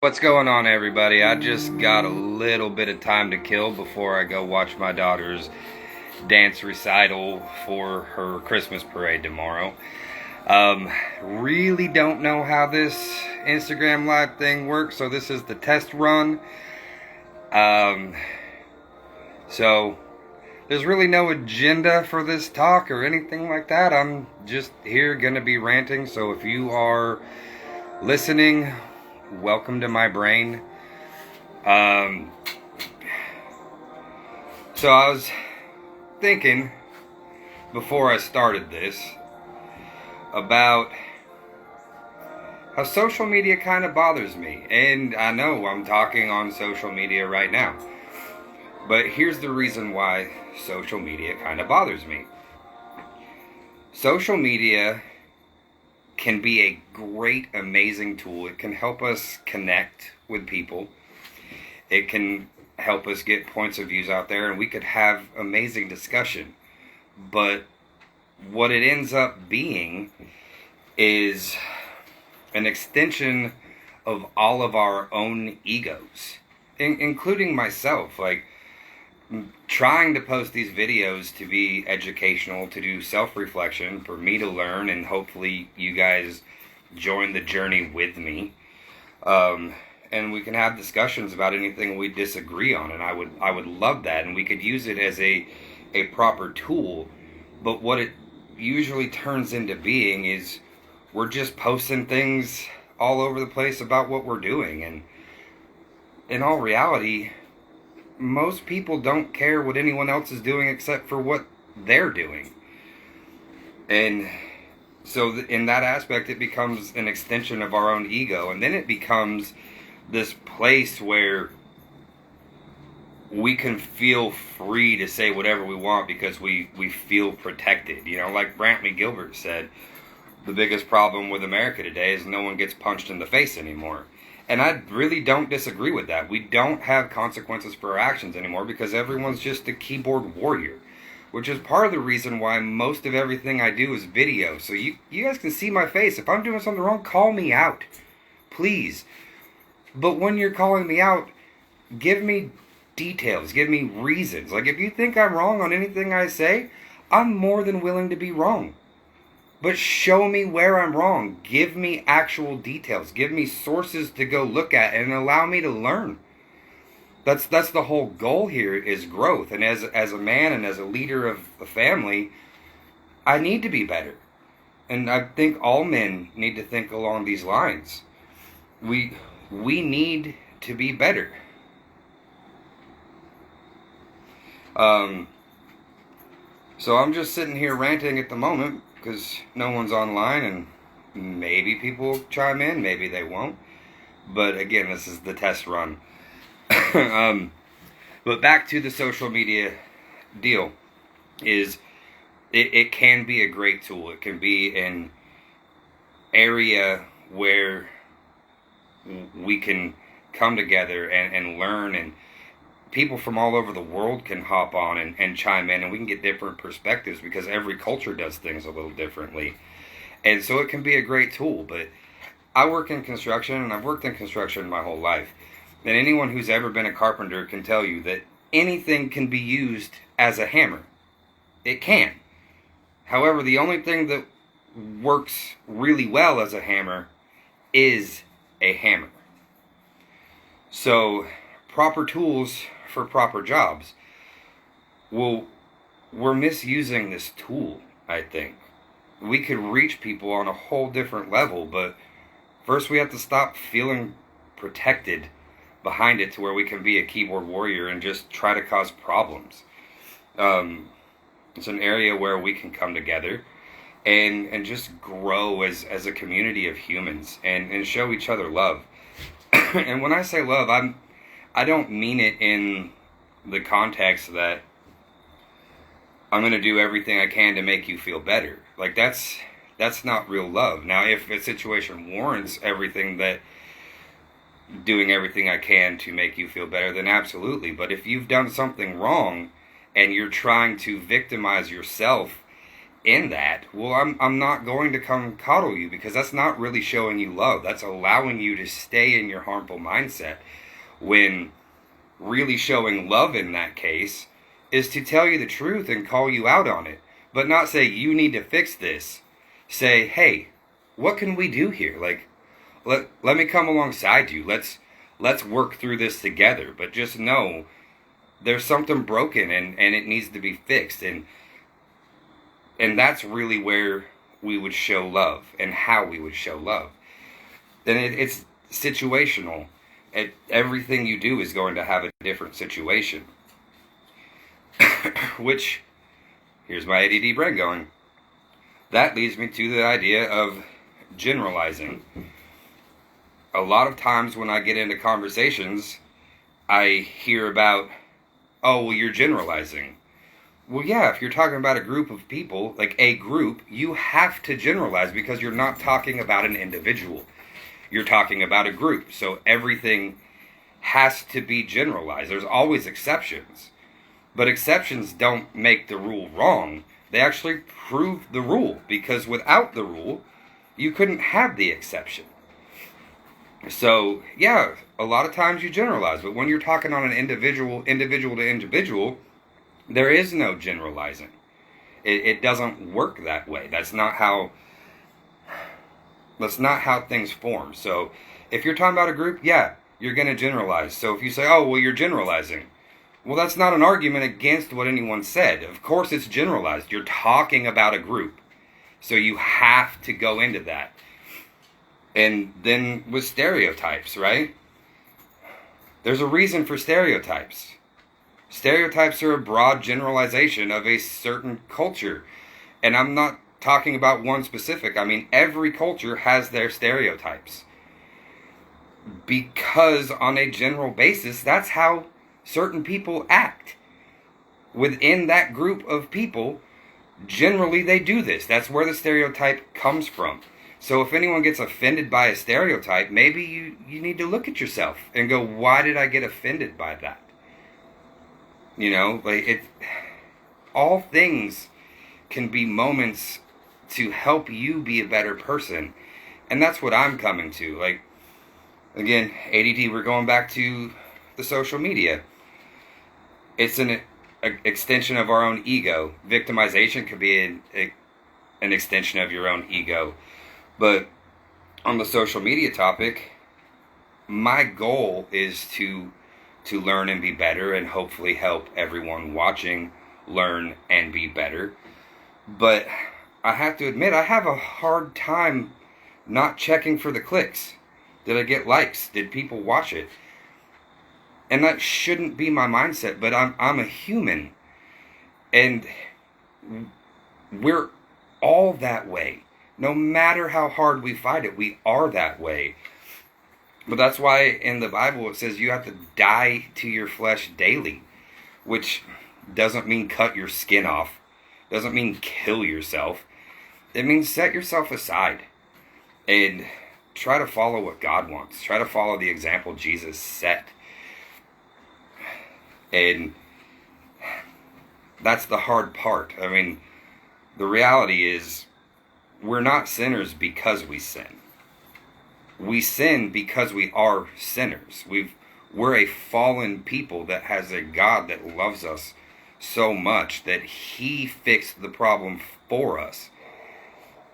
What's going on, everybody? I just got a little bit of time to kill before I go watch my daughter's dance recital for her Christmas parade tomorrow. Really don't know how this Instagram Live thing works, so this is the test run. So there's really no agenda for this talk or anything like that. I'm just here gonna be ranting, so if you are listening, welcome to my brain. So I was thinking before I started this about how social media kind of bothers me. And I know I'm talking on social media right now, but here's the reason why social media kind of bothers me. Social media can be a great, amazing tool. It can help us connect with people. It can help us get points of views out there, and we could have amazing discussion. But what it ends up being is an extension of all of our own egos, including myself. Like, trying to post these videos to be educational, to do self-reflection, for me to learn, and hopefully you guys join the journey with me. And we can have discussions about anything we disagree on, and I would love that, and we could use it as a proper tool. But what it usually turns into being is we're just posting things all over the place about what we're doing, and in all reality, most people don't care what anyone else is doing except for what they're doing. And so in that aspect, it becomes an extension of our own ego. And then it becomes this place where we can feel free to say whatever we want because we feel protected. You know, like Brantley Gilbert said, the biggest problem with America today is no one gets punched in the face anymore. And I really don't disagree with that. We don't have consequences for our actions anymore because everyone's just a keyboard warrior. Which is part of the reason why most of everything I do is video. So you guys can see my face. If I'm doing something wrong, call me out. Please. But when you're calling me out, give me details. Give me reasons. Like, if you think I'm wrong on anything I say, I'm more than willing to be wrong. But show me where I'm wrong. Give me actual details. Give me sources to go look at and allow me to learn. That's the whole goal here, is growth. And as a man and as a leader of a family, I need to be better. And I think all men need to think along these lines. We need to be better. So I'm just sitting here ranting at the moment, because no one's online, and maybe people will chime in, maybe they won't. But again, this is the test run. But back to the social media deal, is it can be a great tool. It can be an area where we can come together and learn, and people from all over the world can hop on and chime in, and we can get different perspectives because every culture does things a little differently. And so it can be a great tool. But I work in construction, and I've worked in construction my whole life. And anyone who's ever been a carpenter can tell you that anything can be used as a hammer. It can. However, the only thing that works really well as a hammer is a hammer. So proper tools for proper jobs. Well, we're misusing this tool, I think. We could reach people on a whole different level, but first we have to stop feeling protected behind it to where we can be a keyboard warrior and just try to cause problems. It's an area where we can come together and just grow as a community of humans and show each other love. And when I say love, I don't mean it in the context that I'm going to do everything I can to make you feel better. Like, that's not real love. Now, if a situation warrants doing everything I can to make you feel better, then absolutely. But if you've done something wrong and you're trying to victimize yourself in that, well, I'm not going to come coddle you, because that's not really showing you love. That's allowing you to stay in your harmful mindset, when really showing love in that case is to tell you the truth and call you out on it, but not say you need to fix this. Say, hey, what can we do here? Like, let me come alongside you. Let's work through this together. But just know there's something broken, and it needs to be fixed. And that's really where we would show love, and how we would show love. And it's situational. Everything you do is going to have a different situation. Which, here's my ADD brain going. That leads me to the idea of generalizing. A lot of times when I get into conversations, I hear about, oh, well, you're generalizing. Well, yeah, if you're talking about a group of people, like a group, you have to generalize, because you're not talking about an individual. You're talking about a group. So everything has to be generalized. There's always exceptions. But exceptions don't make the rule wrong. They actually prove the rule, because without the rule, you couldn't have the exception. So, yeah, a lot of times you generalize, but when you're talking on an individual to individual, there is no generalizing. It doesn't work that way. That's not how things form. So, if you're talking about a group, yeah, you're going to generalize. So if you say, oh, well, you're generalizing. Well, that's not an argument against what anyone said. Of course it's generalized. You're talking about a group. So you have to go into that. And then with stereotypes, right? There's a reason for stereotypes. Stereotypes are a broad generalization of a certain culture. And I'm not talking about one specific. I mean, every culture has their stereotypes. Because on a general basis, that's how certain people act. Within that group of people, generally they do this. That's where the stereotype comes from. So if anyone gets offended by a stereotype, maybe you need to look at yourself and go, why did I get offended by that? You know, like all things can be moments to help you be a better person. And that's what I'm coming to. Like, again, ADD, we're going back to the social media. It's an extension of our own ego. Victimization could be an extension of your own ego. But on the social media topic, my goal is to learn and be better, and hopefully help everyone watching learn and be better. But I have to admit, I have a hard time not checking for the clicks. Did I get likes? Did people watch it? And that shouldn't be my mindset, but I'm a human. And we're all that way. No matter how hard we fight it, we are that way. But that's why in the Bible it says you have to die to your flesh daily. Which doesn't mean cut your skin off. Doesn't mean kill yourself. It means set yourself aside. And try to follow what God wants. Try to follow the example Jesus set. And that's the hard part. I mean, the reality is, we're not sinners because we sin. We sin because we are sinners. We're a fallen people that has a God that loves us so much that He fixed the problem for us.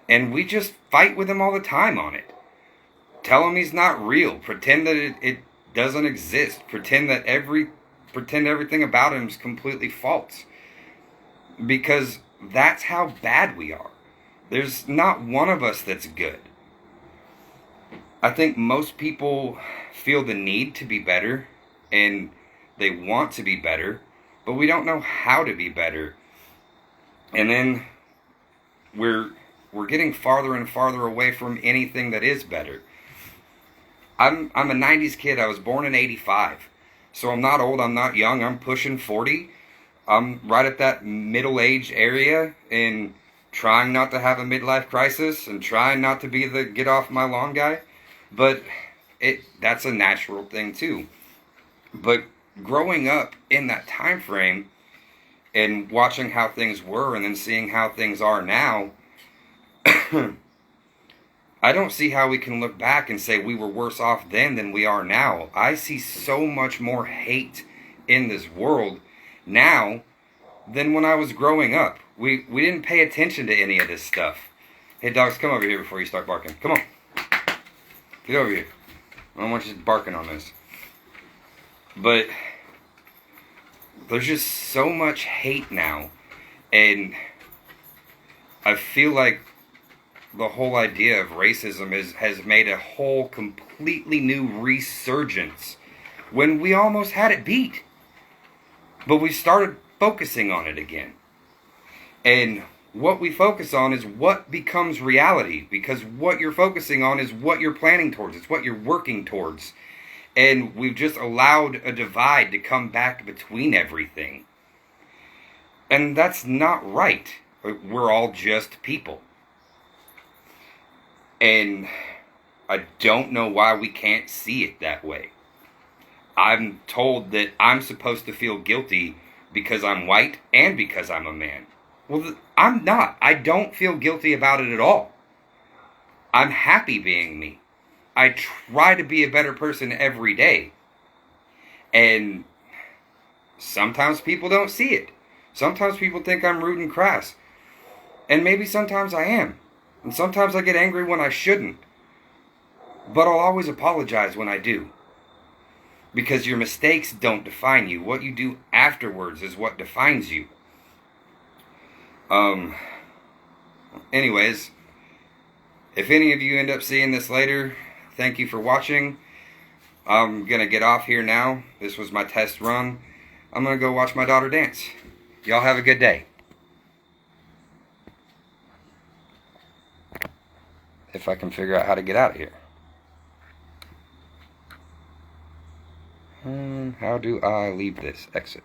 And we just fight with Him all the time on it. Tell Him He's not real. Pretend that it doesn't exist. Pretend everything about Him is completely false. Because that's how bad we are. There's not one of us that's good. I think most people feel the need to be better, and they want to be better, but we don't know how to be better. And then we're getting farther and farther away from anything that is better. I'm a 90s kid. I was born in 85. So I'm not old, I'm not young, I'm pushing 40. I'm right at that middle age area, and trying not to have a midlife crisis, and trying not to be the get off my lawn guy. But that's a natural thing too. But growing up in that time frame, And watching how things were and then seeing how things are now, I don't see how we can look back and say we were worse off then than we are now. I see so much more hate in this world now than when I was growing up. We didn't pay attention to any of this stuff. Hey, dogs, come over here before you start barking. Come on. Get over here. I don't want you barking on this. But there's just so much hate now. And I feel like the whole idea of racism has made a whole completely new resurgence when we almost had it beat. But we started focusing on it again. And what we focus on is what becomes reality, because what you're focusing on is what you're planning towards. It's what you're working towards. And we've just allowed a divide to come back between everything. And that's not right. We're all just people. And I don't know why we can't see it that way. I'm told that I'm supposed to feel guilty because I'm white and because I'm a man. Well, I'm not. I don't feel guilty about it at all. I'm happy being me. I try to be a better person every day. And sometimes people don't see it. Sometimes people think I'm rude and crass. And maybe sometimes I am. And sometimes I get angry when I shouldn't. But I'll always apologize when I do. Because your mistakes don't define you. What you do afterwards is what defines you. Anyways, if any of you end up seeing this later, thank you for watching. I'm going to get off here now. This was my test run. I'm going to go watch my daughter dance. Y'all have a good day. If I can figure out how to get out of here. How do I leave this exit?